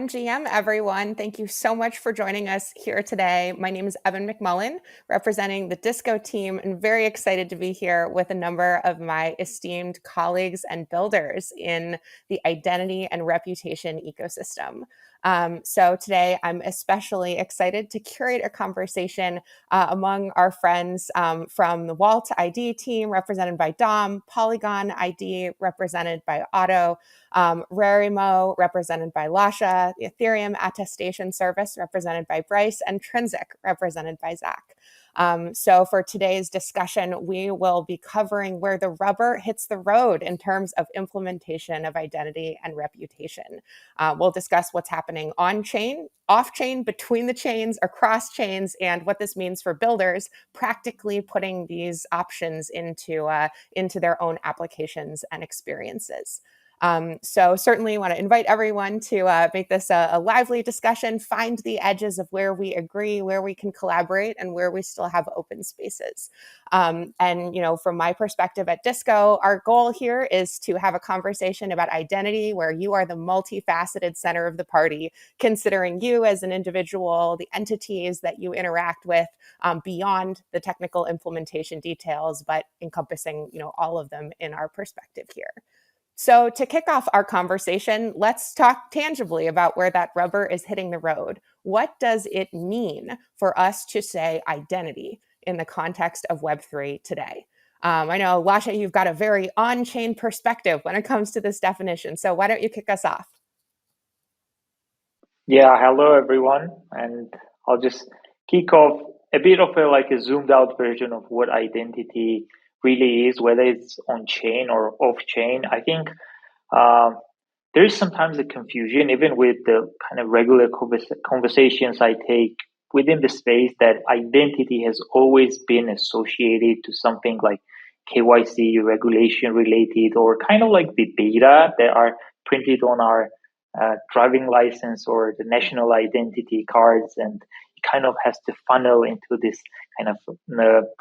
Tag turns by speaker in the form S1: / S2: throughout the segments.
S1: GM, everyone. Thank you so much for joining us here today. My name is Evan McMullen, representing the Disco team, and very excited to be here with a number of my esteemed colleagues and builders in the identity and reputation ecosystem. So today, I'm especially excited to curate a conversation among our friends from the walt.id team, represented by Dom, Polygon ID, represented by Otto, Rarimo, represented by Lasha, the Ethereum Attestation Service, represented by Bryce, and Trinsic, represented by Zach. So for today's discussion, we will be covering where the rubber hits the road in terms of implementation of identity and reputation. We'll discuss what's happening on-chain, off-chain, between the chains, across chains, and what this means for builders practically putting these options into their own applications and experiences. So certainly want to invite everyone to make this a lively discussion, find the edges of where we agree, where we can collaborate, and where we still have open spaces. And, from my perspective at Disco, our goal here is to have a conversation about identity where you are the multifaceted center of the party, considering you as an individual, the entities that you interact with beyond the technical implementation details, but encompassing, all of them in our perspective here. So to kick off our conversation, let's talk tangibly about where that rubber is hitting the road. What does it mean for us to say identity in the context of Web3 today? I know, Lasha, you've got a very on-chain perspective when it comes to this definition. So why don't you kick us off?
S2: Yeah, hello everyone. And I'll just kick off a bit of a zoomed out version of what identity really is, whether it's on chain or off chain. I think there is sometimes a confusion, even with the kind of regular conversations I take within the space, that identity has always been associated to something like KYC, regulation related, or kind of like the data that are printed on our driving license or the national identity cards, and it kind of has to funnel into this kind of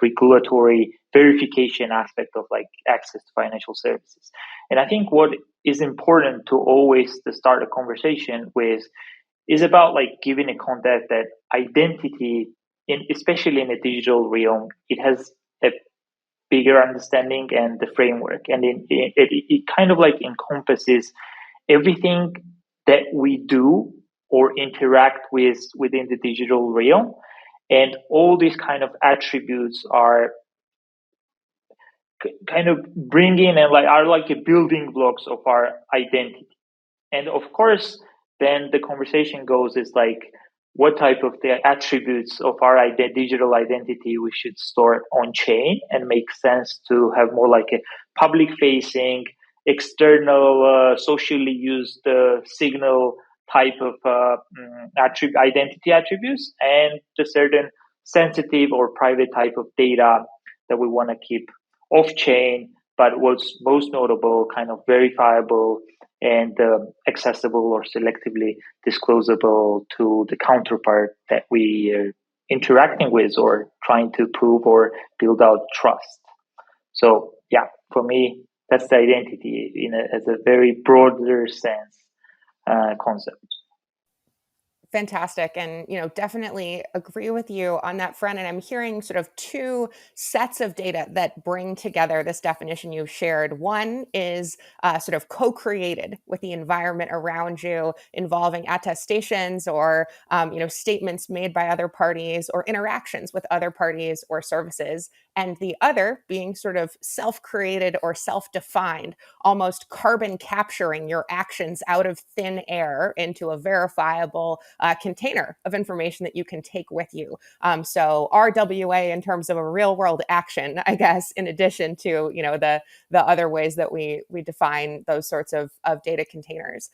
S2: regulatory verification aspect of like access to financial services. And I think what is important to always to start a conversation with is about like giving a context that identity, especially in the digital realm, it has a bigger understanding and the framework, and it kind of like encompasses everything that we do or interact with within the digital realm. And all these kind of attributes are kind of bringing and are like a building blocks of our identity. And of course, then the conversation goes is like, what type of the attributes of our digital identity we should store on chain, and make sense to have more like a public facing, external, socially used signal type of identity attributes, and the certain sensitive or private type of data that we want to keep off chain, but what's most notable, kind of verifiable and accessible or selectively disclosable to the counterpart that we are interacting with or trying to prove or build out trust. So yeah, for me, that's the identity as a very broader sense concept.
S1: Fantastic. And, definitely agree with you on that front. And I'm hearing sort of two sets of data that bring together this definition you've shared. One is sort of co-created with the environment around you, involving attestations or, statements made by other parties or interactions with other parties or services. And the other being sort of self-created or self-defined, almost carbon capturing your actions out of thin air into a verifiable container of information that you can take with you. So RWA in terms of a real world action, I guess, in addition to, the other ways that we define those sorts of data containers.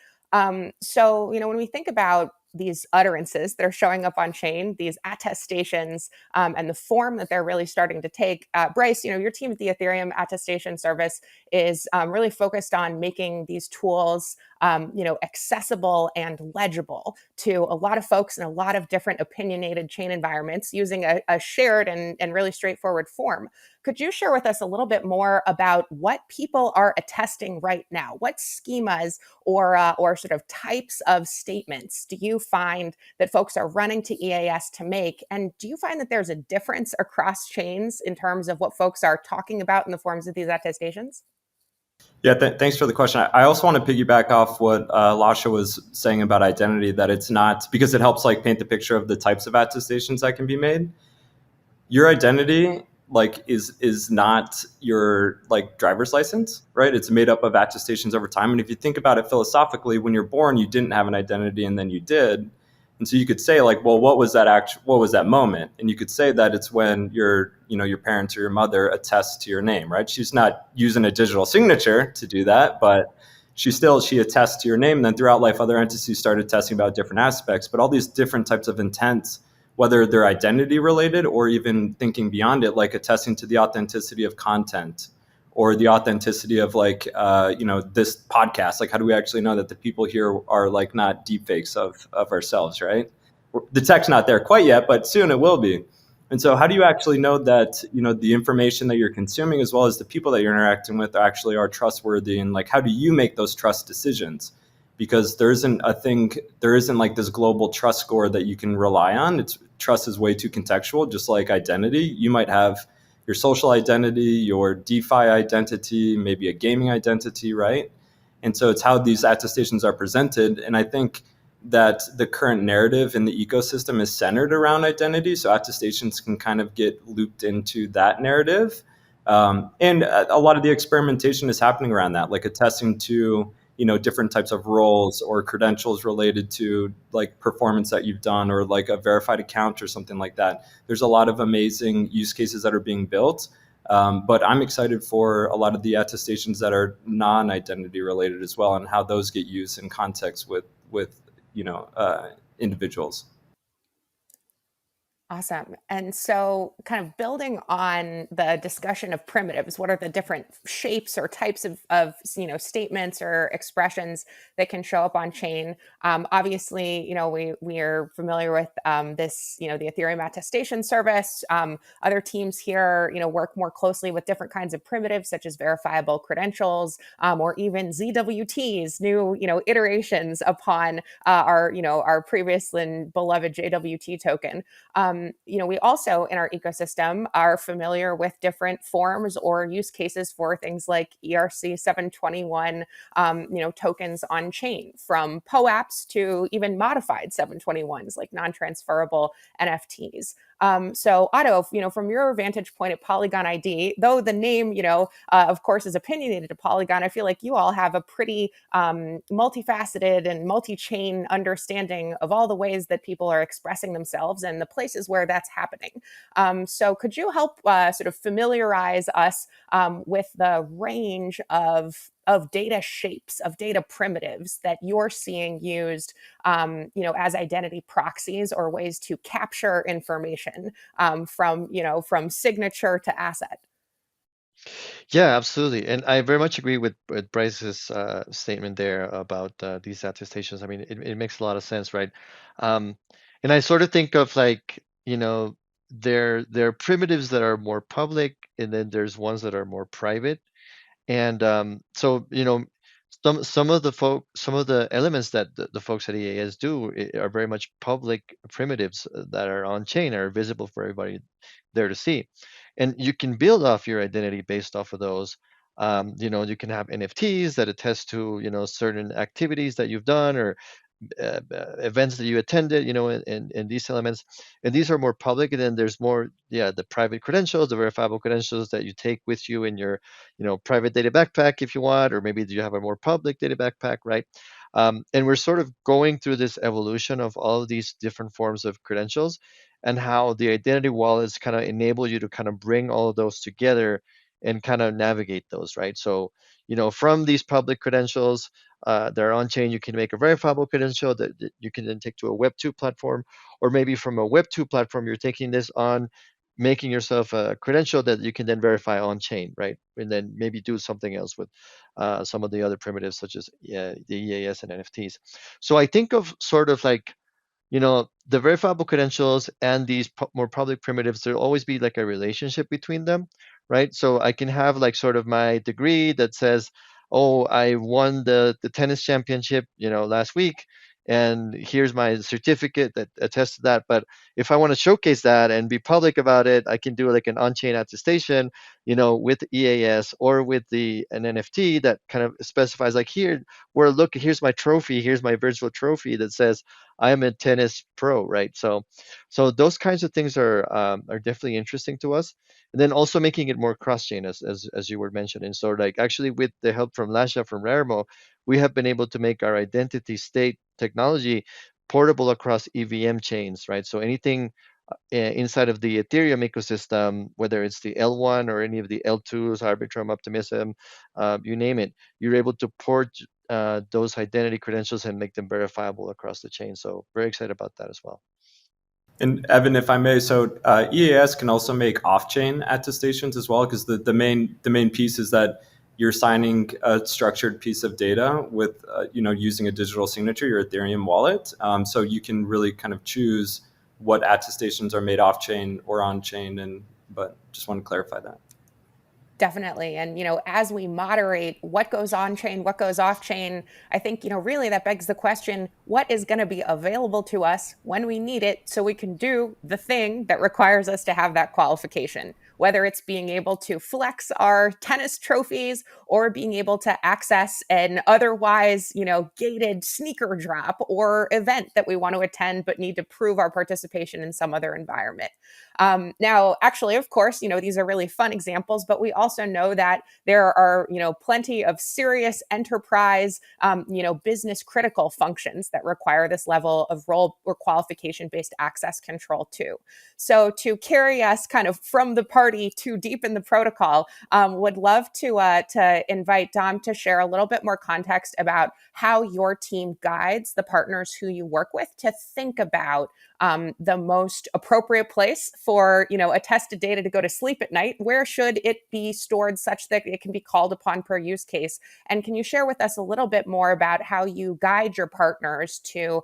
S1: So, when we think about these utterances that are showing up on chain, these attestations, and the form that they're really starting to take. Bryce, your team at the Ethereum Attestation Service is really focused on making these tools, accessible and legible to a lot of folks in a lot of different opinionated chain environments using a shared and really straightforward form. Could you share with us a little bit more about what people are attesting right now? What schemas or sort of types of statements do you find that folks are running to EAS to make? And do you find that there's a difference across chains in terms of what folks are talking about in the forms of these attestations?
S3: Yeah, thanks for the question. I also want to piggyback off what Lasha was saying about identity, that it's not, because it helps like paint the picture of the types of attestations that can be made. Your identity like is not your like driver's license, right? It's made up of attestations over time. And if you think about it philosophically, when you're born, you didn't have an identity and then you did. And so you could say like, well, what was that moment? And you could say that it's when your parents or your mother attest to your name, right? She's not using a digital signature to do that, but she attests to your name. And then throughout life, other entities started attesting about different aspects, but all these different types of intents, whether they're identity related or even thinking beyond it, like attesting to the authenticity of content or the authenticity of like, this podcast. Like, how do we actually know that the people here are like not deepfakes of ourselves, right? The tech's not there quite yet, but soon it will be. And so how do you actually know that, the information that you're consuming as well as the people that you're interacting with actually are trustworthy? And like, how do you make those trust decisions? Because there isn't like this global trust score that you can rely on. Trust is way too contextual, just like identity. You might have your social identity, your DeFi identity, maybe a gaming identity, right? And so it's how these attestations are presented. And I think that the current narrative in the ecosystem is centered around identity. So attestations can kind of get looped into that narrative. And a lot of the experimentation is happening around that, like attesting to different types of roles or credentials related to like performance that you've done or like a verified account or something like that. There's a lot of amazing use cases that are being built. But I'm excited for a lot of the attestations that are non-identity related as well, and how those get used in context with individuals.
S1: Awesome. And so, kind of building on the discussion of primitives, what are the different shapes or types of statements or expressions that can show up on chain? Obviously, we are familiar with this, the Ethereum attestation service. Other teams here, work more closely with different kinds of primitives, such as verifiable credentials, or even ZWTs, new iterations upon our previous and beloved JWT token. We also in our ecosystem are familiar with different forms or use cases for things like ERC 721, tokens on chain, from POAPs to even modified 721s like non-transferable NFTs. So Otto, from your vantage point at Polygon ID, though the name, of course, is opinionated to Polygon, I feel like you all have a pretty multifaceted and multi-chain understanding of all the ways that people are expressing themselves and the places where that's happening. So could you help sort of familiarize us with the range of data shapes, of data primitives that you're seeing used, as identity proxies or ways to capture information from signature to asset?
S4: Yeah, absolutely. And I very much agree with Bryce's statement there about these attestations. I mean, it makes a lot of sense, right? Um, and I sort of think of like, there are primitives that are more public, and then there's ones that are more private. And so, some of the elements that the folks at EAS do are very much public primitives that are on chain, are visible for everybody there to see. And you can build off your identity based off of those. You can have NFTs that attest to, certain activities that you've done, or events that you attended, and these elements. And these are more public. And then there's more, the private credentials, the verifiable credentials that you take with you in your, private data backpack if you want, or maybe you have a more public data backpack, right? And we're sort of going through this evolution of all of these different forms of credentials, and how the identity wallets kind of enable you to kind of bring all of those together and kind of navigate those, right? So, from these public credentials that are on chain, you can make a verifiable credential that you can then take to a Web2 platform, or maybe from a Web2 platform, you're taking this on, making yourself a credential that you can then verify on chain, right? And then maybe do something else with some of the other primitives, such as the EAS and NFTs. So I think of sort of like, the verifiable credentials and these more public primitives, there'll always be like a relationship between them, right? So I can have like sort of my degree that says, oh, I won the tennis championship, last week, and here's my certificate that attests to that. But if I want to showcase that and be public about it, I can do like an on-chain attestation, with EAS or with an NFT that kind of specifies like, here, where look, here's my trophy, here's my virtual trophy that says I am a tennis pro, right? So those kinds of things are definitely interesting to us. And then also making it more cross-chain, as you were mentioning. So like actually with the help from Lasha from Raremo, we have been able to make our identity state technology portable across EVM chains, right? So anything inside of the Ethereum ecosystem, whether it's the L1 or any of the L2s, Arbitrum, Optimism, you name it, you're able to port those identity credentials and make them verifiable across the chain. So very excited about that as well.
S3: And Evan, if I may, so EAS can also make off-chain attestations as well, because the main piece is that you're signing a structured piece of data with using a digital signature, your Ethereum wallet. So you can really kind of choose what attestations are made off-chain or on-chain, but just want to clarify that.
S1: Definitely. And, as we moderate what goes on chain, what goes off chain, I think, really that begs the question, what is going to be available to us when we need it so we can do the thing that requires us to have that qualification, whether it's being able to flex our tennis trophies or being able to access an otherwise, gated sneaker drop or event that we want to attend but need to prove our participation in some other environment. Now, actually, of course, these are really fun examples, but we also know that there are, plenty of serious enterprise, business critical functions that require this level of role or qualification based access control too. So to carry us kind of from the party to deep in the protocol, would love to invite Dom to share a little bit more context about how your team guides the partners who you work with to think about the most appropriate place for, attested data to go to sleep at night. Where should it be stored such that it can be called upon per use case? And can you share with us a little bit more about how you guide your partners to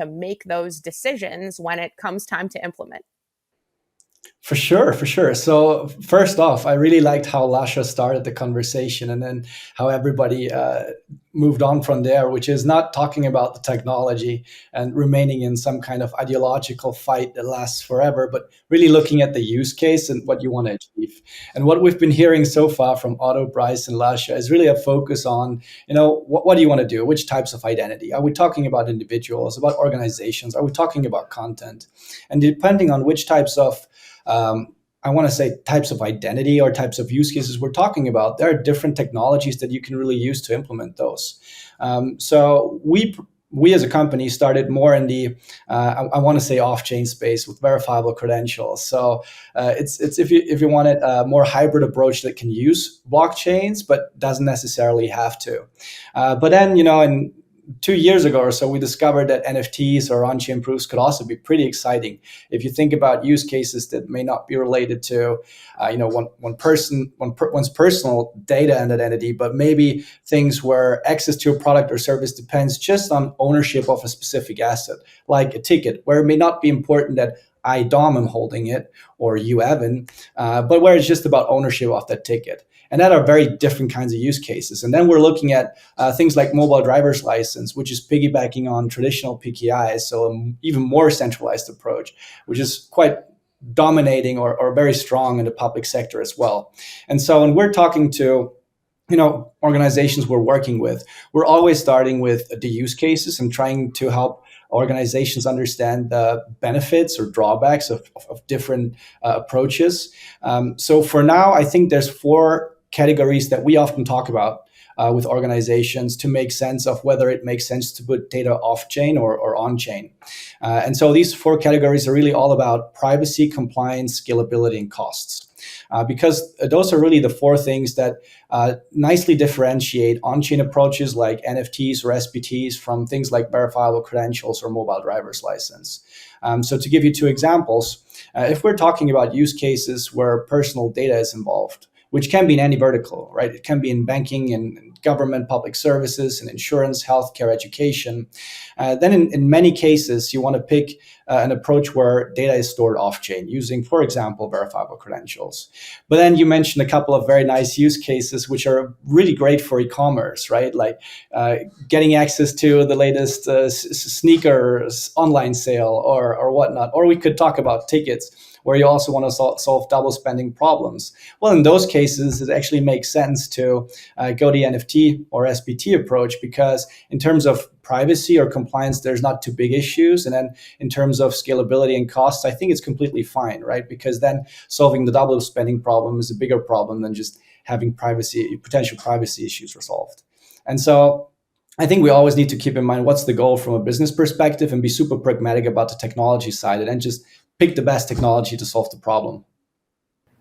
S1: make those decisions when it comes time to implement?
S5: For sure, for sure. So first off, I really liked how Lasha started the conversation and then how everybody moved on from there, which is not talking about the technology and remaining in some kind of ideological fight that lasts forever, but really looking at the use case and what you want to achieve. And what we've been hearing so far from Otto, Bryce, and Lasha is really a focus on, what do you want to do? Which types of identity? Are we talking about individuals, about organizations? Are we talking about content? And depending on which types of I want to say types of identity or types of use cases we're talking about, there are different technologies that you can really use to implement those. So we as a company started more in the I want to say off-chain space with verifiable credentials. So it's if you wanted a more hybrid approach that can use blockchains but doesn't necessarily have to. But then in 2 years ago or so, we discovered that NFTs or on-chain proofs could also be pretty exciting. If you think about use cases that may not be related to, one's personal data and identity, but maybe things where access to a product or service depends just on ownership of a specific asset, like a ticket, where it may not be important that I, Dom, am holding it, or you, Evan, but where it's just about ownership of that ticket. And that are very different kinds of use cases. And then we're looking at things like mobile driver's license, which is piggybacking on traditional PKIs, so an even more centralized approach, which is quite dominating or very strong in the public sector as well. And so when we're talking to organizations we're working with, we're always starting with the use cases and trying to help organizations understand the benefits or drawbacks of different approaches. So for now, I think there's 4 categories that we often talk about with organizations to make sense of whether it makes sense to put data off-chain or on-chain. And so these 4 categories are really all about privacy, compliance, scalability, and costs. Because those are really the 4 things that nicely differentiate on-chain approaches like NFTs or SBTs from things like verifiable credentials or mobile driver's license. So to give you 2 examples, if we're talking about use cases where personal data is involved, which can be in any vertical, right? It can be in banking and government, public services, and insurance, healthcare, education. Then in many cases, you want to pick an approach where data is stored off-chain using, for example, verifiable credentials. But then you mentioned a couple of very nice use cases, which are really great for e-commerce, right? Like getting access to the latest sneakers online sale or whatnot. Or we could talk about tickets, where you also want to solve double spending problems. Well, in those cases, it actually makes sense to go the NFT or SBT approach, because in terms of privacy or compliance, there's not too big issues. And then in terms of scalability and costs, I think it's completely fine, right? Because then solving the double spending problem is a bigger problem than just having potential privacy issues resolved. And so I think we always need to keep in mind what's the goal from a business perspective and be super pragmatic about the technology side, and then just pick the best technology to solve the problem.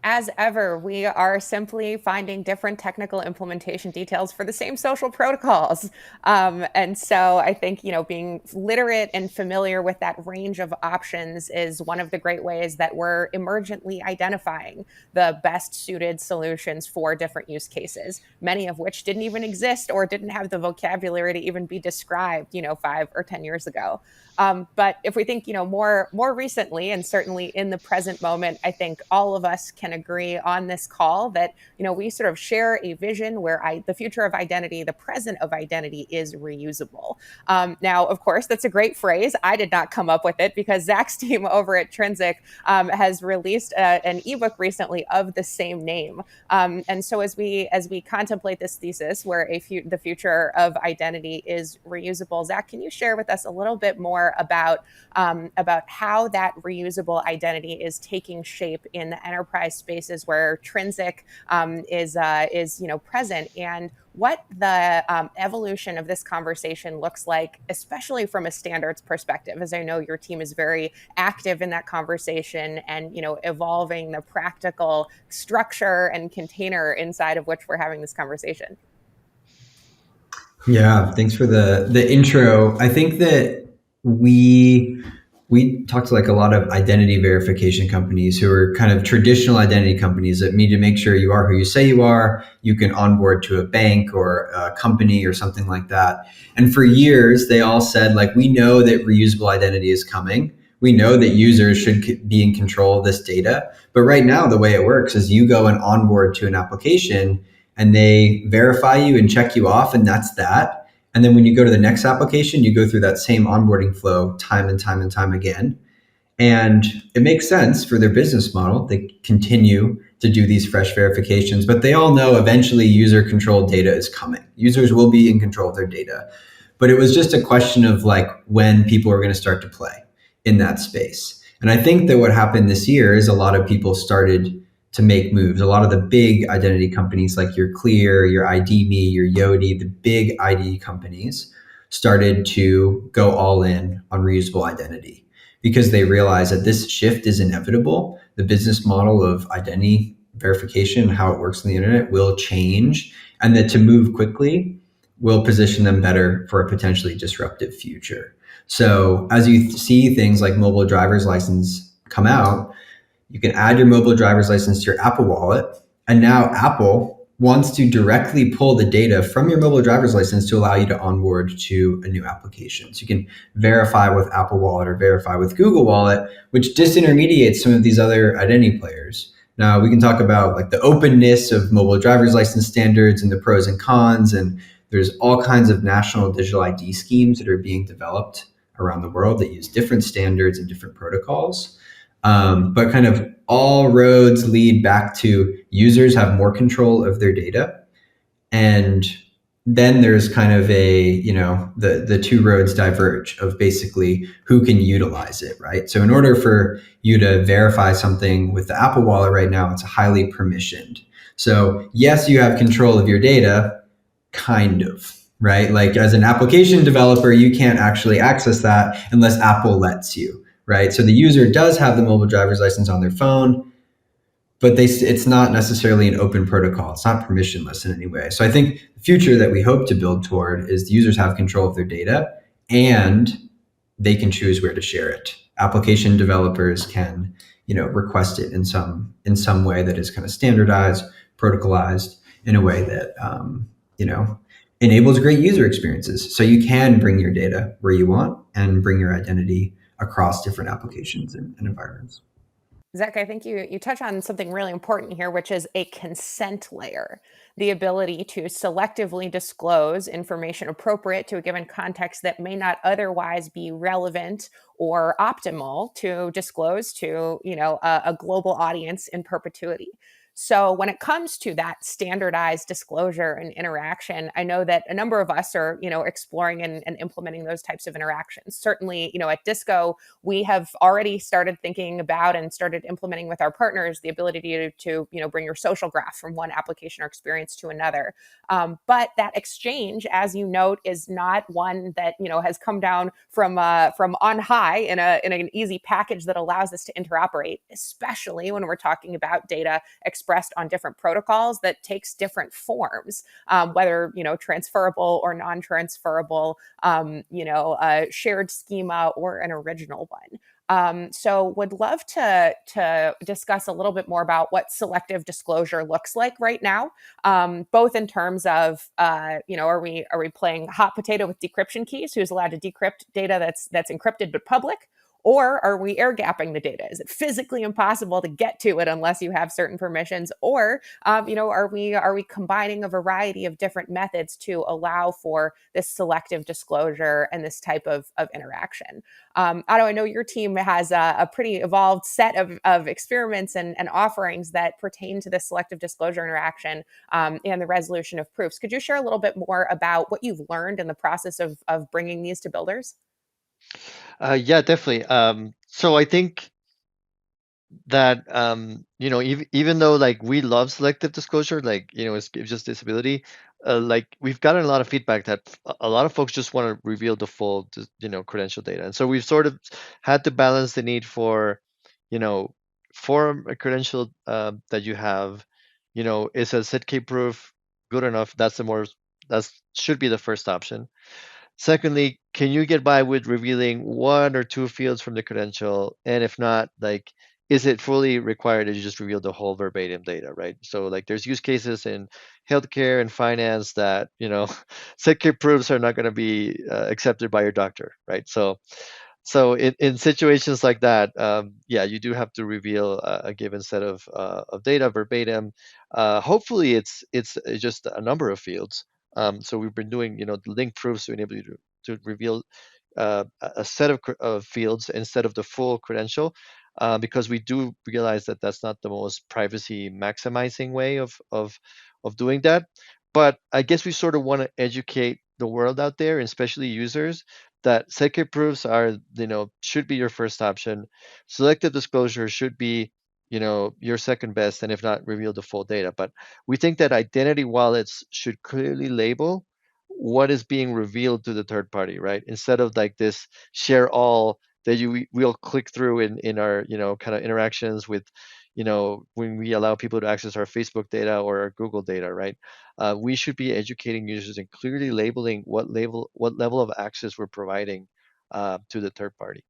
S1: As ever, we are simply finding different technical implementation details for the same social protocols. And so I think, being literate and familiar with that range of options is one of the great ways that we're emergently identifying the best suited solutions for different use cases, many of which didn't even exist or didn't have the vocabulary to even be described, 5 or 10 years ago. But if we think, more recently, and certainly in the present moment, I think all of us can agree on this call that, we sort of share a vision where the future of identity, the present of identity, is reusable. Now, of course, that's a great phrase. I did not come up with it, because Zach's team over at Trinsic has released an ebook recently of the same name. And so as we contemplate this thesis where the future of identity is reusable, Zach, can you share with us a little bit more about how that reusable identity is taking shape in the enterprise spaces where Trinsic is present, and what the evolution of this conversation looks like, especially from a standards perspective, as I know your team is very active in that conversation and, evolving the practical structure and container inside of which we're having this conversation.
S6: Yeah, thanks for the intro. I think that we talked to like a lot of identity verification companies who are kind of traditional identity companies that need to make sure you are who you say you are. You can onboard to a bank or a company or something like that. And for years, they all said, like, we know that reusable identity is coming. We know that users should be in control of this data. But right now, the way it works is you go and onboard to an application and they verify you and check you off, and that's that. And then when you go to the next application, you go through that same onboarding flow time and time and time again. And it makes sense for their business model. They continue to do these fresh verifications, but they all know eventually user-controlled data is coming. Users will be in control of their data. But it was just a question of like when people are going to start to play in that space. And I think that what happened this year is a lot of people started to make moves. A lot of the big identity companies like your Clear, your ID.me, your Yoti, the big ID companies started to go all in on reusable identity because they realized that this shift is inevitable. The business model of identity verification, how it works on the internet, will change, and that to move quickly will position them better for a potentially disruptive future. So as you see things like mobile driver's license come out, you can add your mobile driver's license to your Apple Wallet. And now Apple wants to directly pull the data from your mobile driver's license to allow you to onboard to a new application. So you can verify with Apple Wallet or verify with Google Wallet, which disintermediates some of these other identity players. Now we can talk about like the openness of mobile driver's license standards and the pros and cons. And there's all kinds of national digital ID schemes that are being developed around the world that use different standards and different protocols. But kind of all roads lead back to users have more control of their data. And then there's kind of the two roads diverge of basically who can utilize it, right? So in order for you to verify something with the Apple Wallet right now, it's highly permissioned. So yes, you have control of your data, kind of, right? Like as an application developer, you can't actually access that unless Apple lets you. Right. So the user does have the mobile driver's license on their phone, but it's not necessarily an open protocol. It's not permissionless in any way. So I think the future that we hope to build toward is the users have control of their data and they can choose where to share it. Application developers can, request it in some way that is kind of standardized, protocolized in a way that, enables great user experiences. So you can bring your data where you want and bring your identity across different applications and environments.
S1: Zach, I think you touch on something really important here, which is a consent layer, the ability to selectively disclose information appropriate to a given context that may not otherwise be relevant or optimal to disclose to, a global audience in perpetuity. So when it comes to that standardized disclosure and interaction, I know that a number of us are, exploring and implementing those types of interactions. Certainly, at Disco, we have already started thinking about and started implementing with our partners the ability to bring your social graph from one application or experience to another. But that exchange, as you note, is not one that has come down from on high in an easy package that allows us to interoperate, especially when we're talking about data expressed on different protocols that takes different forms, whether transferable or non-transferable, a shared schema or an original one. So would love to discuss a little bit more about what selective disclosure looks like right now, both in terms of, are we playing hot potato with decryption keys? Who's allowed to decrypt data that's encrypted but public? Or are we air gapping the data? Is it physically impossible to get to it unless you have certain permissions? Or, are we combining a variety of different methods to allow for this selective disclosure and this type of interaction? Otto, I know your team has a pretty evolved set of experiments and offerings that pertain to the selective disclosure interaction and the resolution of proofs. Could you share a little bit more about what you've learned in the process of bringing these to builders?
S4: Yeah, definitely. So I think that even though like we love selective disclosure, like it gives us this ability, like we've gotten a lot of feedback that a lot of folks just want to reveal the full credential data, and so we've sort of had to balance the need for you know for a credential that you have, is a ZK proof good enough? That should be the first option. Secondly, can you get by with revealing one or two fields from the credential? And if not, like, is it fully required that you just reveal the whole verbatim data, right? So like there's use cases in healthcare and finance that, secure proofs are not going to be accepted by your doctor, right? So in situations like that, yeah, you do have to reveal a given set of data verbatim. Hopefully, it's just a number of fields. So we've been doing, the link proofs to enable you to reveal a set of fields instead of the full credential, because we do realize that that's not the most privacy maximizing way of doing that. But I guess we sort of want to educate the world out there, and especially users, that second proofs are, should be your first option. Selective disclosure should be, your second best, and if not, reveal the full data. But we think that identity wallets should clearly label what is being revealed to the third party, right? Instead of like this share all that we'll click through in our, kind of interactions with, when we allow people to access our Facebook data or our Google data, right? We should be educating users and clearly labeling what level of access we're providing to the third party.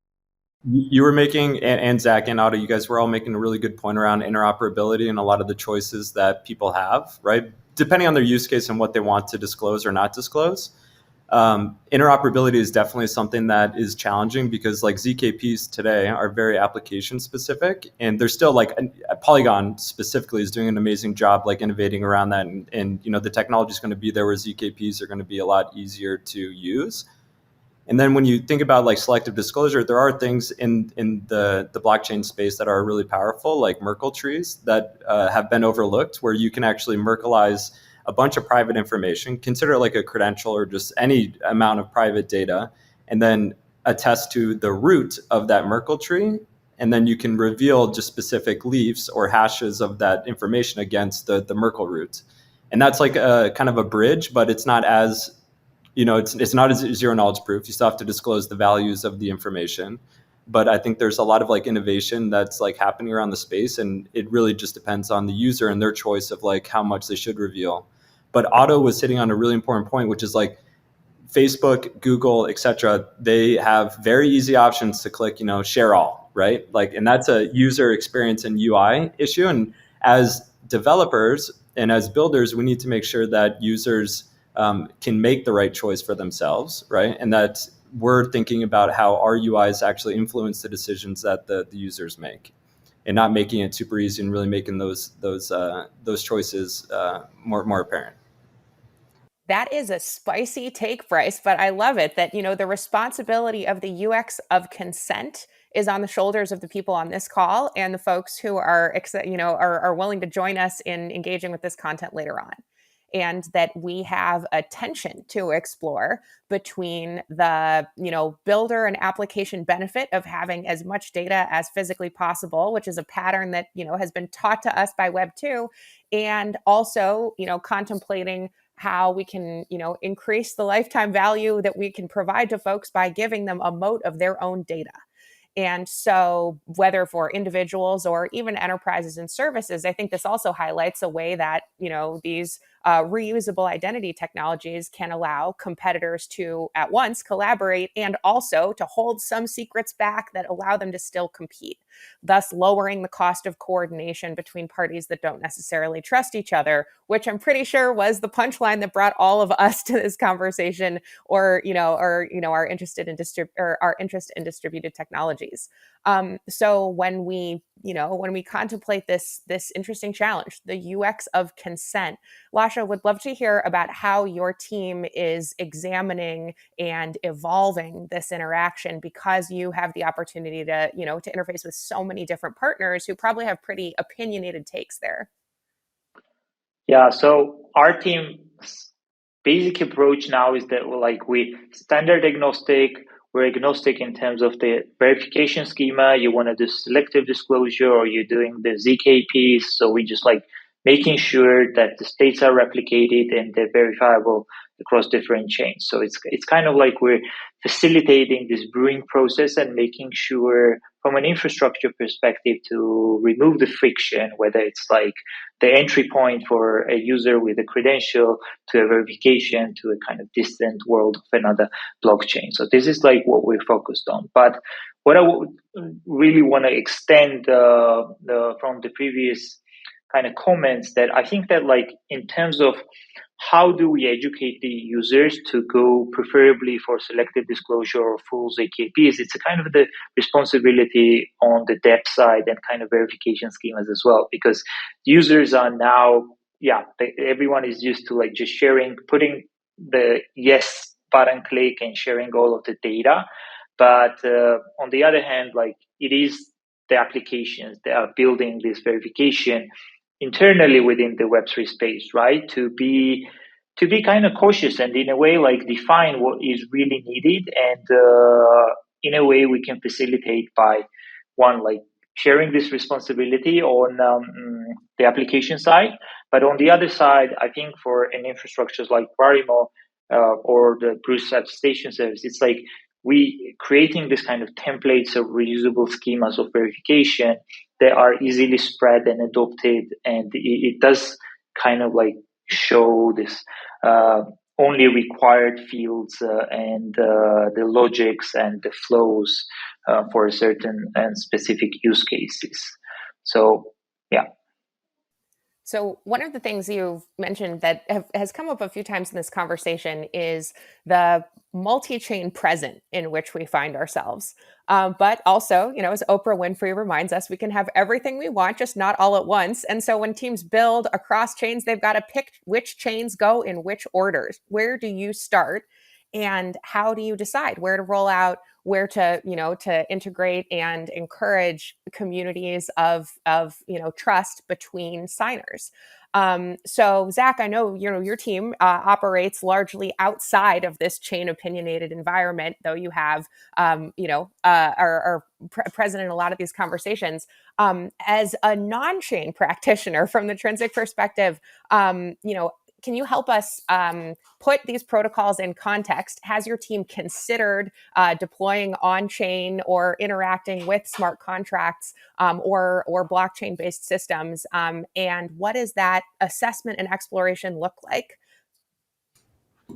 S3: You were making, and Zach and Otto, you guys were all making a really good point around interoperability and a lot of the choices that people have, right? Depending on their use case and what they want to disclose or not disclose. Interoperability is definitely something that is challenging because like ZKPs today are very application specific, and they're still like Polygon specifically is doing an amazing job like innovating around that, and the technology is going to be there where ZKPs are going to be a lot easier to use. And then when you think about like selective disclosure, there are things in the blockchain space that are really powerful, like Merkle trees that have been overlooked, where you can actually Merkleize a bunch of private information, consider it like a credential or just any amount of private data, and then attest to the root of that Merkle tree. And then you can reveal just specific leaves or hashes of that information against the Merkle root. And that's like a kind of a bridge, but it's not as it's not a zero knowledge proof. You still have to disclose the values of the information. But I think there's a lot of like innovation that's like happening around the space, and it really just depends on the user and their choice of like how much they should reveal. But Otto was hitting on a really important point, which is like Facebook, Google, etc. They have very easy options to click, share all, right? Like, and that's a user experience and UI issue. And as developers and as builders, we need to make sure that users can make the right choice for themselves, right? And that we're thinking about how our UIs actually influence the decisions that the users make, and not making it super easy and really making those choices more apparent.
S1: That is a spicy take, Bryce, but I love it that, the responsibility of the UX of consent is on the shoulders of the people on this call and the folks who are willing to join us in engaging with this content later on. And that we have a tension to explore between the, builder and application benefit of having as much data as physically possible, which is a pattern that, has been taught to us by Web 2, and also, contemplating how we can, increase the lifetime value that we can provide to folks by giving them a moat of their own data. And so, whether for individuals or even enterprises and services, I think this also highlights a way that, these reusable identity technologies can allow competitors to at once collaborate and also to hold some secrets back that allow them to still compete, thus lowering the cost of coordination between parties that don't necessarily trust each other, which I'm pretty sure was the punchline that brought all of us to this conversation, or our interest in distributed technologies. So when we contemplate this interesting challenge, the UX of consent, Lasha, would love to hear about how your team is examining and evolving this interaction, because you have the opportunity to interface with so many different partners who probably have pretty opinionated takes there.
S2: Yeah, so our team's basic approach now is that we standard agnostic. We're agnostic in terms of the verification schema. You want to do selective disclosure, or you're doing the ZKPs. So we just making sure that the states are replicated and they're verifiable across different chains. So it's kind of like we're facilitating this brewing process and making sure from an infrastructure perspective to remove the friction, whether it's the entry point for a user with a credential to a verification to a kind of distant world of another blockchain. So this is what we're focused on. But what I would really want to extend from the previous kind of comments, that I think that in terms of how do we educate the users to go preferably for selective disclosure or full ZKPs, it's a kind of the responsibility on the dev side and kind of verification schemas as well, because users are now, everyone is used to just sharing, putting the yes button click and sharing all of the data. But on the other hand, it is the applications that are building this verification internally within the Web3 space, right? To be kind of cautious and in a way define what is really needed, and in a way we can facilitate by one sharing this responsibility on the application side, but on the other side, I think for an infrastructures like Varimo or the Bruce Attestation service, it's we creating this kind of templates of reusable schemas of verification that are easily spread and adopted, and it does kind of show this only required fields and the logics and the flows for a certain and specific use cases. So, yeah.
S1: So one of the things you've mentioned that has come up a few times in this conversation is the multi-chain present in which we find ourselves. But also, as Oprah Winfrey reminds us, we can have everything we want, just not all at once. And so when teams build across chains, they've got to pick which chains go in which orders. Where do you start? And how do you decide where to roll out, where to, to integrate and encourage communities of trust between signers? So Zach, I know, your team operates largely outside of this chain opinionated environment, though you have, are present in a lot of these conversations. As a non-chain practitioner from the Trinsic perspective, can you help us put these protocols in context? Has your team considered deploying on-chain or interacting with smart contracts or blockchain-based systems? And what does that assessment and exploration look like?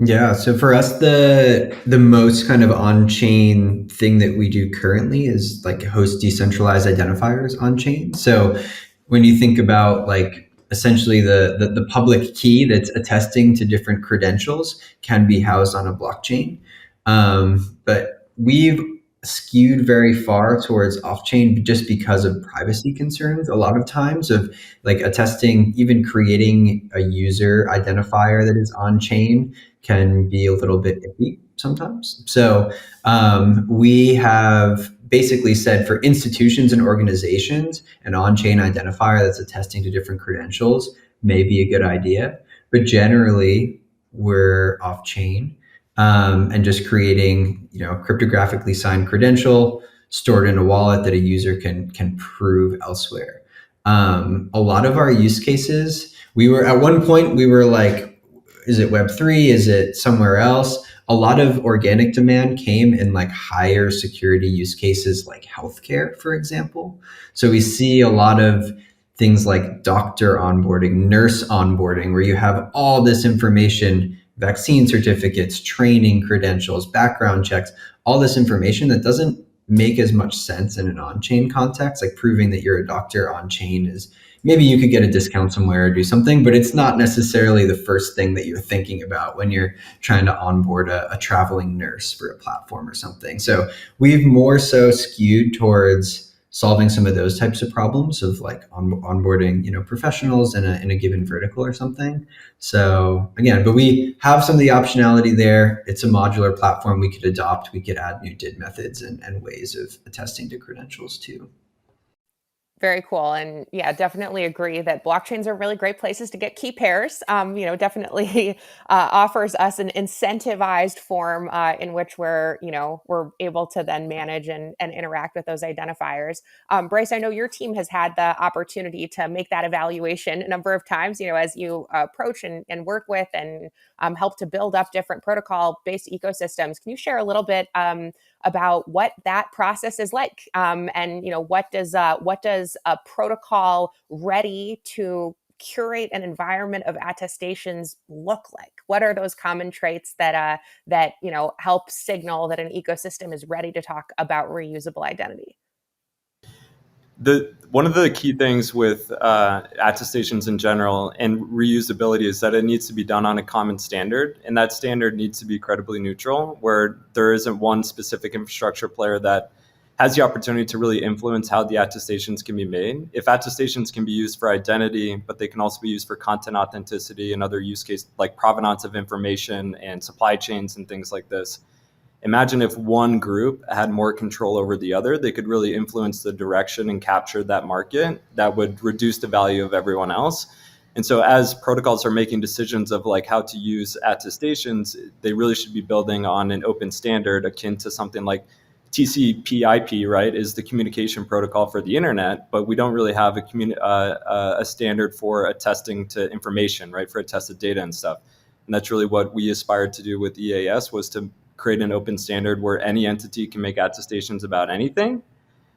S6: Yeah, so for us, the most kind of on-chain thing that we do currently is host decentralized identifiers on-chain. So when you think about essentially the public key that's attesting to different credentials can be housed on a blockchain. But we've skewed very far towards off-chain just because of privacy concerns a lot of times, of like attesting, even creating a user identifier that is on-chain can be a little bit iffy sometimes. So we have basically said for institutions and organizations, an on-chain identifier that's attesting to different credentials may be a good idea. But generally, we're off-chain, and just creating, cryptographically signed credential stored in a wallet that a user can prove elsewhere. A lot of our use cases, we were at one point we were like, is it Web3? Is it somewhere else? A lot of organic demand came in like higher security use cases like healthcare, for example. So we see a lot of things like doctor onboarding, nurse onboarding, where you have all this information, vaccine certificates, training credentials, background checks, all this information that doesn't make as much sense in an on-chain context. Like proving that you're a doctor on-chain is, maybe you could get a discount somewhere or do something, but it's not necessarily the first thing that you're thinking about when you're trying to onboard a traveling nurse for a platform or something. So we've more so skewed towards solving some of those types of problems of like onboarding, professionals in a given vertical or something. So again, but we have some of the optionality there. It's a modular platform we could adopt. We could add new DID methods and ways of attesting to credentials too.
S1: Very cool. And yeah, definitely agree that blockchains are really great places to get key pairs. Definitely offers us an incentivized form in which we're able to then manage and interact with those identifiers. Bryce, I know your team has had the opportunity to make that evaluation a number of times, as you approach and work with and help to build up different protocol-based ecosystems. Can you share a little bit about what that process is like, and what does a protocol ready to curate an environment of attestations look like? What are those common traits that help signal that an ecosystem is ready to talk about reusable identity?
S3: One of the key things with attestations in general and reusability is that it needs to be done on a common standard, and that standard needs to be credibly neutral, where there isn't one specific infrastructure player that has the opportunity to really influence how the attestations can be made. If attestations can be used for identity, but they can also be used for content authenticity and other use cases like provenance of information and supply chains and things like this, imagine if one group had more control over the other, they could really influence the direction and capture that market. That would reduce the value of everyone else. And so as protocols are making decisions of like how to use attestations, they really should be building on an open standard akin to something like TCP/IP, right, is the communication protocol for the internet, but we don't really have a standard for attesting to information, right, for attested data and stuff. And that's really what we aspired to do with EAS, was to create an open standard where any entity can make attestations about anything,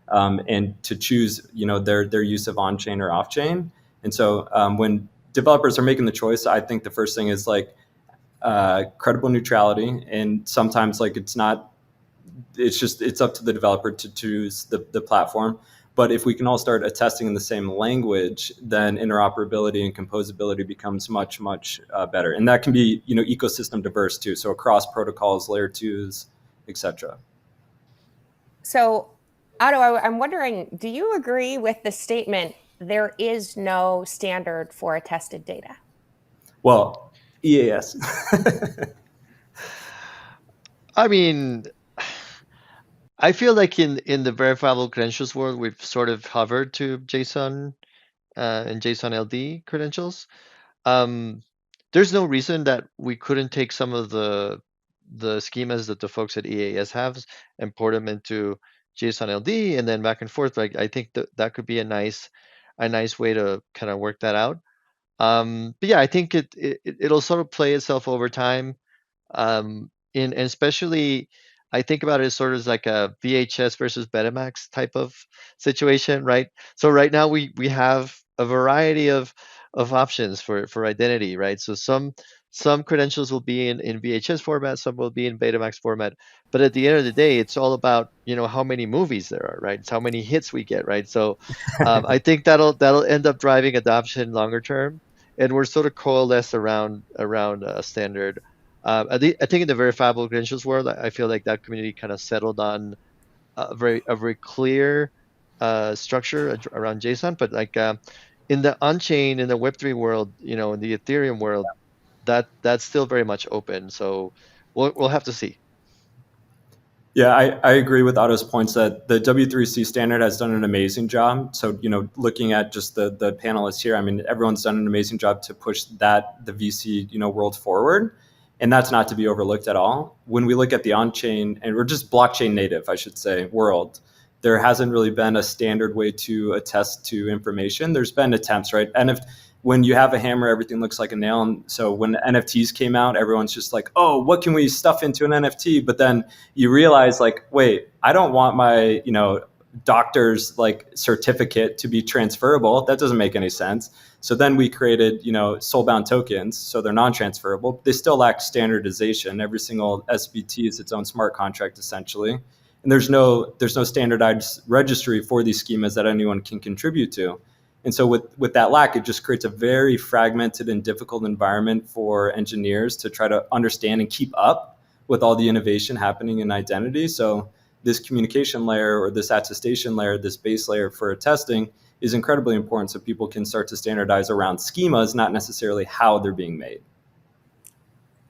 S3: and to choose, their use of on-chain or off-chain. And so when developers are making the choice, I think the first thing is like credible neutrality, and sometimes like it's up to the developer to choose the platform. But if we can all start attesting in the same language, then interoperability and composability becomes much, much better. And that can be, ecosystem diverse too. So across protocols, layer twos, etc.
S1: So, Otto, I'm wondering, do you agree with the statement, there is no standard for attested data?
S3: Well, EAS.
S4: I mean, I feel like in the verifiable credentials world, we've sort of hovered to JSON and JSON LD credentials. There's no reason that we couldn't take some of the schemas that the folks at EAS have and port them into JSON LD and then back and forth. Like I think that could be a nice way to kind of work that out. But yeah, I think it'll sort of play itself over time. And especially, I think about it as sort of like a VHS versus Betamax type of situation, right? So right now we have a variety of options for identity, right? So some Some credentials will be in VHS format, some will be in Betamax format. But at the end of the day, it's all about, how many movies there are, right? It's how many hits we get, right? So I think that'll end up driving adoption longer term, and we're sort of coalesced around a standard. I think in the verifiable credentials world, I feel like that community kind of settled on a very clear structure around JSON. But like in the on-chain, in the Web3 world, in the Ethereum world, that's still very much open. So we'll have to see.
S3: Yeah, I agree with Otto's points that the W3C standard has done an amazing job. So, looking at just the panelists here, I mean, everyone's done an amazing job to push the VC, world forward. And that's not to be overlooked at all. When we look at the on-chain, and we're just blockchain native, I should say, world, there hasn't really been a standard way to attest to information. There's been attempts, right? And when you have a hammer, everything looks like a nail. And so when NFTs came out, everyone's just like, oh, what can we stuff into an NFT? But then you realize, like, wait, I don't want my, doctor's certificate to be transferable. That doesn't make any sense. So then we created, soul-bound tokens. So they're non-transferable. They still lack standardization. Every single SBT is its own smart contract, essentially. And there's no standardized registry for these schemas that anyone can contribute to. And so with that lack, it just creates a very fragmented and difficult environment for engineers to try to understand and keep up with all the innovation happening in identity. So this communication layer, or this attestation layer, this base layer for testing, is incredibly important so people can start to standardize around schemas, not necessarily how they're being made.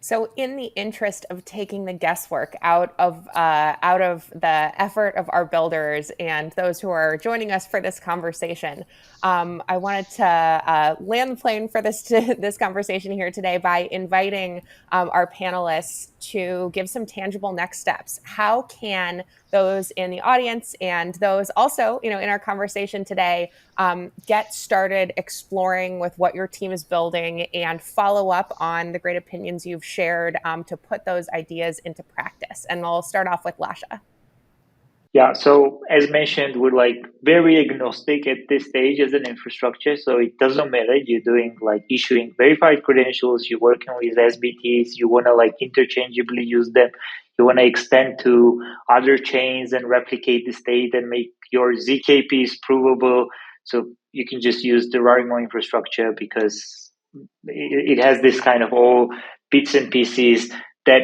S1: So in the interest of taking the guesswork out of the effort of our builders and those who are joining us for this conversation, I wanted to land the plane for this conversation here today by inviting our panelists to give some tangible next steps. How can those in the audience and those also, in our conversation today, get started exploring with what your team is building and follow up on the great opinions you've shared to put those ideas into practice? And we'll start off with Lasha.
S2: Yeah, so as mentioned, we're very agnostic at this stage as an infrastructure. So it doesn't matter. You're doing issuing verified credentials, you're working with SBTs, you want to interchangeably use them. You want to extend to other chains and replicate the state and make your ZKPs provable. So you can just use the Rarimo infrastructure because it has this kind of all bits and pieces that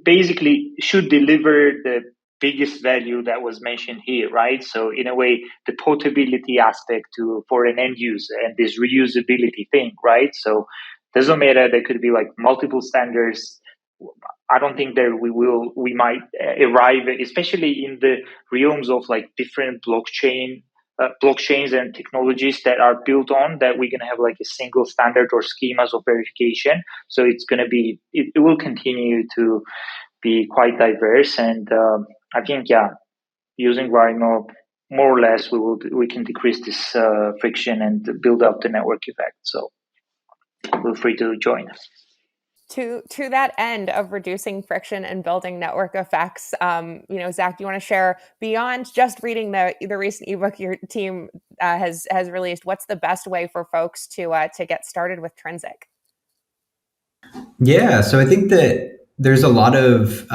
S2: basically should deliver the biggest value that was mentioned here, right? So in a way, the portability aspect for an end user and this reusability thing, right? So doesn't matter. There could be multiple standards. I don't think that we might arrive, especially in the realms of different blockchains and technologies that are built on that we're going to have a single standard or schemas of verification. So it's going to be, it will continue to be quite diverse. And I think, using Rarimo, more or less, we can decrease this friction and build up the network effect. So feel free to join us.
S1: To that end of reducing friction and building network effects, Zach, do you want to share, beyond just reading the recent ebook your team has released, what's the best way for folks to get started with Trinsic?
S6: Yeah, so I think that there's a lot of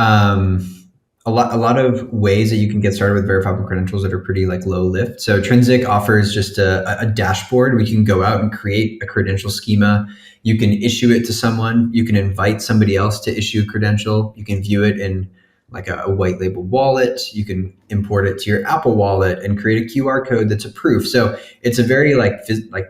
S6: ways that you can get started with verifiable credentials that are pretty low lift. So Trinsic offers just a dashboard where you can go out and create a credential schema. You can issue it to someone. You can invite somebody else to issue a credential. You can view it in a white label wallet. You can import it to your Apple Wallet and create a QR code that's a proof. So it's a very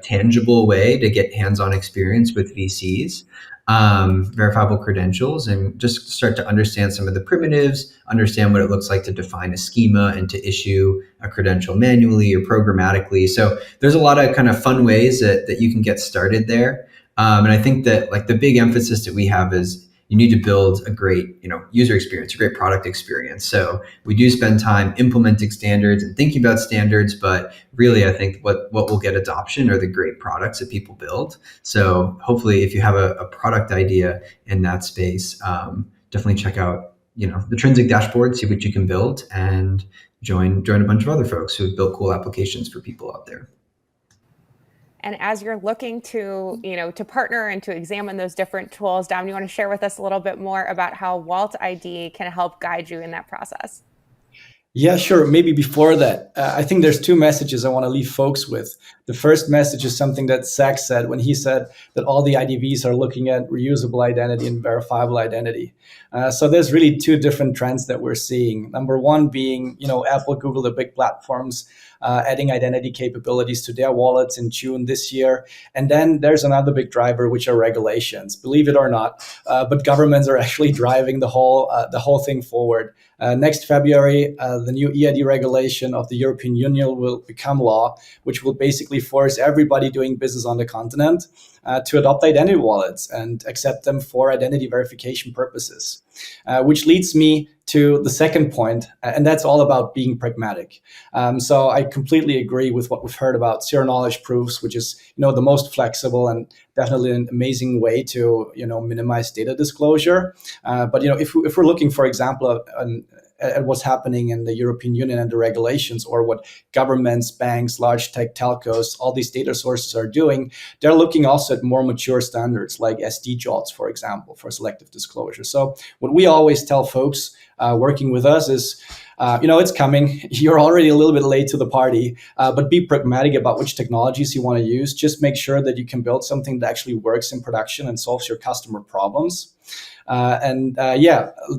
S6: tangible way to get hands-on experience with VCs. Verifiable credentials, and just start to understand some of the primitives, understand what it looks like to define a schema and to issue a credential manually or programmatically. So there's a lot of kind of fun ways that you can get started there. And I think that the big emphasis that we have is you need to build a great, user experience, a great product experience. So we do spend time implementing standards and thinking about standards, but really I think what will get adoption are the great products that people build. So hopefully if you have a product idea in that space, definitely check out, the Trinsic dashboard, see what you can build, and join a bunch of other folks who have built cool applications for people out there.
S1: And as you're looking to, to partner and to examine those different tools, Dom, you want to share with us a little bit more about how Walt ID can help guide you in that process?
S5: Yeah, sure. Maybe before that, I think there's two messages I want to leave folks with. The first message is something that Zach said when he said that all the IDVs are looking at reusable identity and verifiable identity. So there's really two different trends that we're seeing. Number one being, Apple, Google, the big platforms, adding identity capabilities to their wallets in June this year. And then there's another big driver, which are regulations. Believe it or not, but governments are actually driving the whole thing forward. Next February, the new EID regulation of the European Union will become law, which will basically force everybody doing business on the continent to adopt identity wallets and accept them for identity verification purposes. Which leads me to the second point, and that's all about being pragmatic. So I completely agree with what we've heard about zero knowledge proofs, which is the most flexible and definitely an amazing way to minimize data disclosure. But if we're looking, for example, at what's happening in the European Union and the regulations, or what governments, banks, large tech telcos, all these data sources are doing, they're looking also at more mature standards like SD-JOTs, for example, for selective disclosure. So what we always tell folks working with us is, it's coming. You're already a little bit late to the party, but be pragmatic about which technologies you want to use. Just make sure that you can build something that actually works in production and solves your customer problems.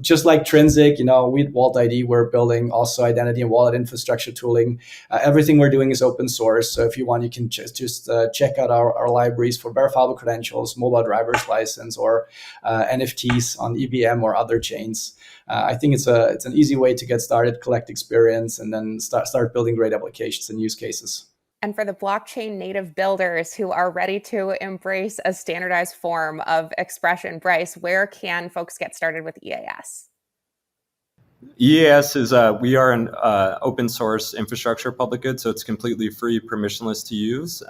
S5: Just like Trinsic, with Walt ID, we're building also identity and wallet infrastructure tooling. Everything we're doing is open source. So if you want, you can just check out our libraries for verifiable credentials, mobile driver's license, or NFTs on EVM or other chains. I think it's an easy way to get started, collect experience, and then start building great applications and use cases.
S1: And for the blockchain native builders who are ready to embrace a standardized form of expression, Bryce, where can folks get started with EAS?
S3: EAS is we are an open source infrastructure public good, so it's completely free, permissionless to use.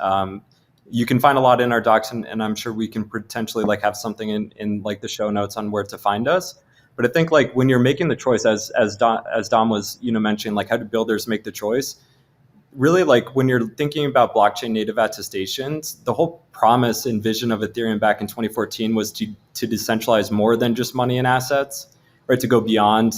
S3: You can find a lot in our docs, and I'm sure we can potentially have something in the show notes on where to find us. But I think when you're making the choice, as Dom was mentioning, how do builders make the choice? Really, when you're thinking about blockchain native attestations, the whole promise and vision of Ethereum back in 2014 was to decentralize more than just money and assets, right? To go beyond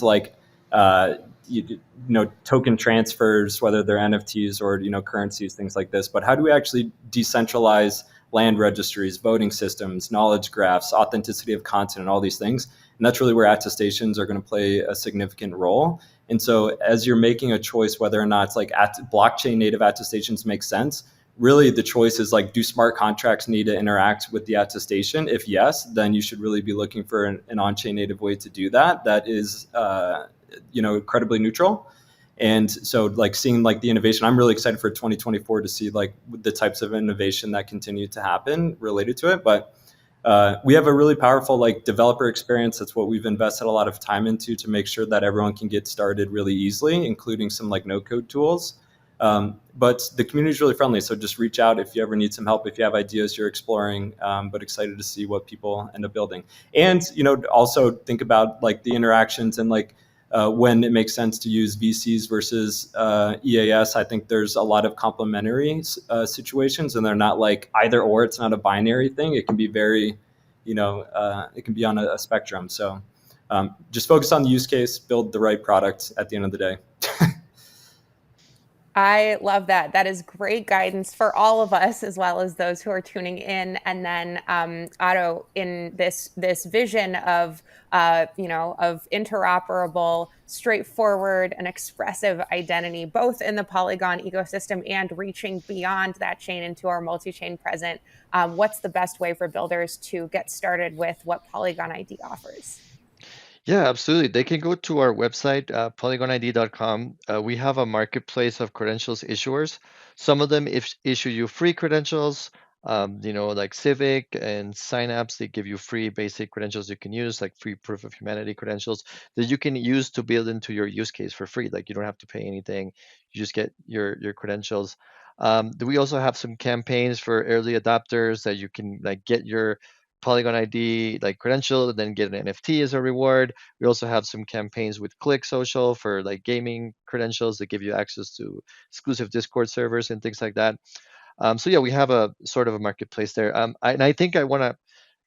S3: token transfers, whether they're NFTs or currencies, things like this. But how do we actually decentralize land registries, voting systems, knowledge graphs, authenticity of content, and all these things? And that's really where attestations are going to play a significant role. And so as you're making a choice whether or not blockchain native attestations make sense, really the choice is do smart contracts need to interact with the attestation? If yes, then you should really be looking for an on-chain native way to do that. That is, incredibly neutral. And so seeing the innovation, I'm really excited for 2024 to see the types of innovation that continue to happen related to it. But we have a really powerful developer experience. That's what we've invested a lot of time into to make sure that everyone can get started really easily, including some no code tools. But the community is really friendly. So just reach out if you ever need some help, if you have ideas you're exploring, but excited to see what people end up building. And, also think about the interactions and when it makes sense to use VCs versus EAS. I think there's a lot of complementary situations, and they're not either or. It's not a binary thing. It can be very, it can be on a spectrum. So just focus on the use case, build the right product at the end of the day.
S1: I love that. That is great guidance for all of us, as well as those who are tuning in. And then, Otto, in this vision of interoperable, straightforward, and expressive identity, both in the Polygon ecosystem and reaching beyond that chain into our multi-chain present, what's the best way for builders to get started with what Polygon ID offers?
S4: Yeah, absolutely. They can go to our website, polygonid.com. We have a marketplace of credentials issuers. Some of them issue you free credentials, like Civic and Synapse. They give you free basic credentials you can use, like free proof of humanity credentials that you can use to build into your use case for free. You don't have to pay anything. You just get your credentials. We also have some campaigns for early adopters that you can get your Polygon ID credential and then get an NFT as a reward. We also have some campaigns with Click Social for gaming credentials that give you access to exclusive Discord servers and things like that. So yeah, we have a sort of a marketplace there. And I think I want to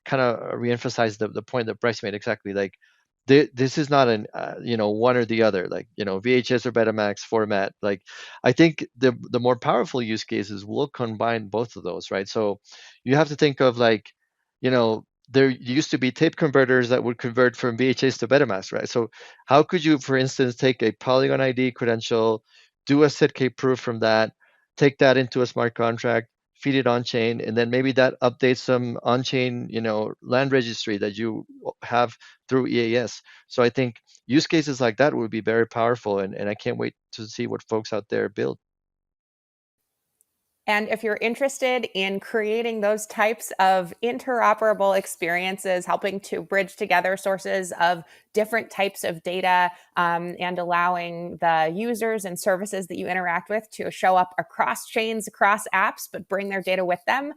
S4: kind of reemphasize the point that Bryce made exactly. Like this is not an one or the other, like VHS or Betamax format. Like I think the more powerful use cases will combine both of those, right? So you have to think of like there used to be tape converters that would convert from VHS to Betamax, right? So how could you, for instance, take a Polygon ID credential, do a SetK proof from that, take that into a smart contract, feed it on chain, and then maybe that updates some on chain, land registry that you have through EAS. So I think use cases like that would be very powerful, and I can't wait to see what folks out there build.
S1: And if you're interested in creating those types of interoperable experiences, helping to bridge together sources of different types of data and allowing the users and services that you interact with to show up across chains, across apps, but bring their data with them,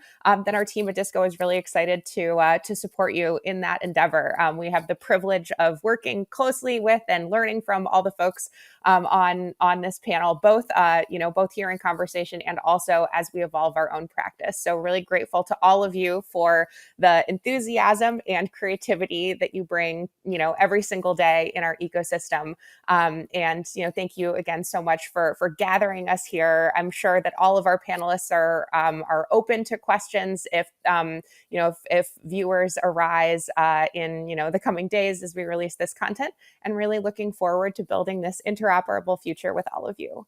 S1: then our team at Disco is really excited to support you in that endeavor. We have the privilege of working closely with and learning from all the folks on this panel, both here in conversation and also as we evolve our own practice. So really grateful to all of you for the enthusiasm and creativity that you bring, every single day in our ecosystem. And thank you again so much for gathering us here. I'm sure that all of our panelists are open to questions if viewers arise in the coming days as we release this content, and really looking forward to building this interoperable future with all of you.